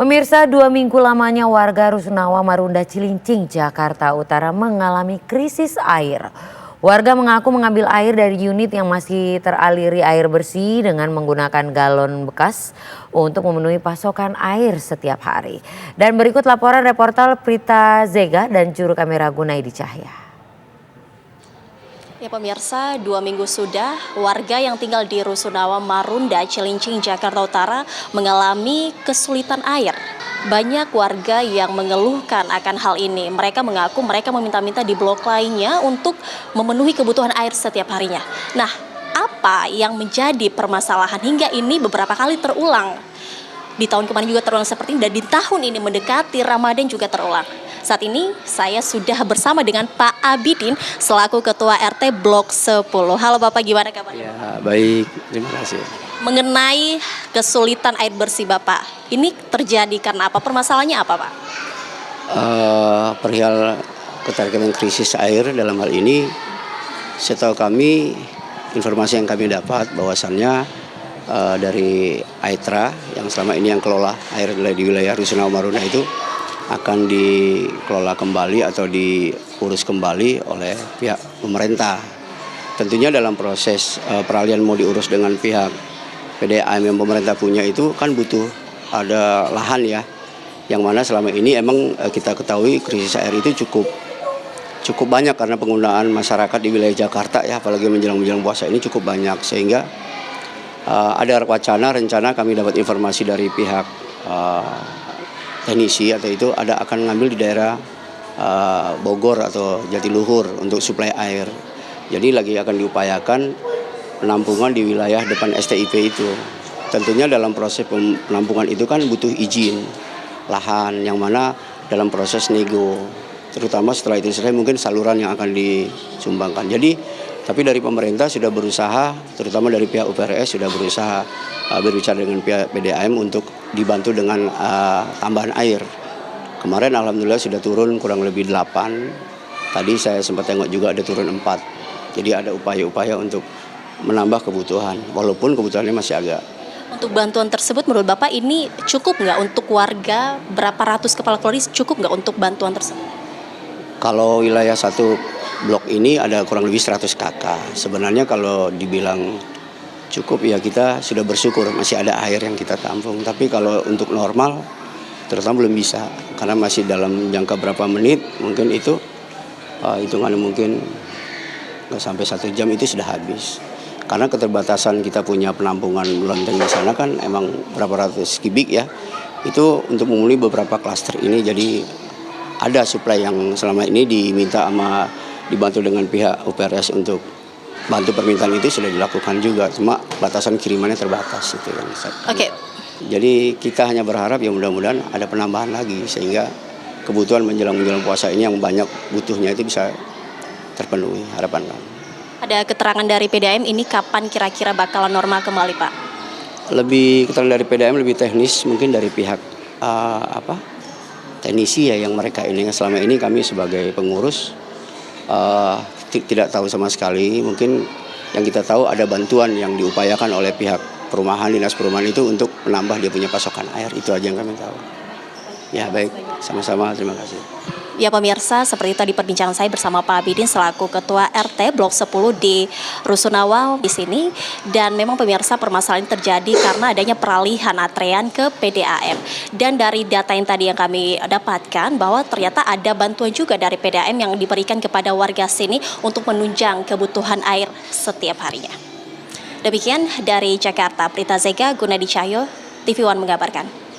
Pemirsa, 2 minggu lamanya warga Rusunawa Marunda Cilincing, Jakarta Utara mengalami krisis air. Warga mengaku mengambil air dari unit yang masih teraliri air bersih dengan menggunakan galon bekas untuk memenuhi pasokan air setiap hari. Dan berikut laporan reporter Prita Zega dan juru kamera Gunaidi Cahya. Ya pemirsa, 2 minggu sudah warga yang tinggal di Rusunawa Marunda Cilincing, Jakarta Utara mengalami kesulitan air. Banyak warga yang mengeluhkan akan hal ini. Mereka mengaku mereka meminta-minta di blok lainnya untuk memenuhi kebutuhan air setiap harinya. Nah, apa yang menjadi permasalahan hingga ini beberapa kali terulang? Di tahun kemarin juga terulang seperti ini dan di tahun ini mendekati Ramadan juga terulang. Saat ini saya sudah bersama dengan Pak Abidin selaku Ketua RT Blok 10. Halo Bapak, gimana kabarnya? Ya, baik, terima kasih. Mengenai kesulitan air bersih Bapak, ini terjadi karena apa? Permasalahannya apa Pak? Perihal keterkaitan krisis air dalam hal ini, setahu kami, informasi yang kami dapat bahwasannya dari AITRA yang selama ini yang kelola air di wilayah Rusunawa Marunda itu akan dikelola kembali atau diurus kembali oleh pihak pemerintah. Tentunya dalam proses peralihan mau diurus dengan pihak PDAM yang pemerintah punya itu kan butuh ada lahan ya, yang mana selama ini emang kita ketahui krisis air itu cukup banyak karena penggunaan masyarakat di wilayah Jakarta ya, apalagi menjelang puasa ini cukup banyak, sehingga ada rencana kami dapat informasi dari pihak teknisi atau itu akan ngambil di daerah Bogor atau Jatiluhur untuk suplai air. Jadi lagi akan diupayakan penampungan di wilayah depan STIP itu. Tentunya dalam proses penampungan itu kan butuh izin lahan yang mana dalam proses nego. Terutama setelah itu selesai mungkin saluran yang akan disumbangkan. Jadi tapi dari pemerintah sudah berusaha, terutama dari pihak UPRS sudah berusaha berbicara dengan pihak PDAM untuk dibantu dengan tambahan air. Kemarin alhamdulillah sudah turun kurang lebih 8. Tadi saya sempat tengok juga ada turun 4. Jadi ada upaya-upaya untuk menambah kebutuhan, walaupun kebutuhannya masih agak. Untuk bantuan tersebut menurut Bapak ini cukup nggak untuk warga? Berapa ratus kepala keluarga cukup nggak untuk bantuan tersebut? Kalau wilayah satu blok ini ada kurang lebih 100 kakak. Sebenarnya kalau dibilang cukup ya kita sudah bersyukur masih ada air yang kita tampung. Tapi kalau untuk normal terutama belum bisa karena masih dalam jangka berapa menit mungkin itu hitungannya mungkin nggak sampai 1 jam itu sudah habis. Karena keterbatasan kita punya penampungan lenteng di sana kan emang berapa ratus kubik ya. Itu untuk memenuhi beberapa klaster ini, jadi ada suplai yang selama ini dibantu dengan pihak UPRS untuk bantu permintaan itu sudah dilakukan juga, cuma batasan kirimannya terbatas itu kan. Oke. Jadi kita hanya berharap ya mudah-mudahan ada penambahan lagi sehingga kebutuhan menjelang puasa ini yang banyak butuhnya itu bisa terpenuhi harapan kami. Ada keterangan dari PDAM ini kapan kira-kira bakalan normal kembali Pak? Lebih keterangan dari PDAM lebih teknis mungkin dari pihak teknisi ya yang mereka ini selama ini kami sebagai pengurus tidak tahu sama sekali. Mungkin yang kita tahu ada bantuan yang diupayakan oleh pihak dinas perumahan itu untuk menambah dia punya pasokan air, itu aja yang kami tahu. Ya baik, sama-sama, terima kasih. Ya pemirsa, seperti tadi perbincangan saya bersama Pak Abidin selaku Ketua RT Blok 10 di Rusunawa di sini. Dan memang pemirsa permasalahan terjadi karena adanya peralihan antrean ke PDAM. Dan dari data yang tadi yang kami dapatkan bahwa ternyata ada bantuan juga dari PDAM yang diberikan kepada warga sini untuk menunjang kebutuhan air setiap harinya. Demikian dari Jakarta, Prita Zega, Gunaidi Cahya, TV One mengabarkan.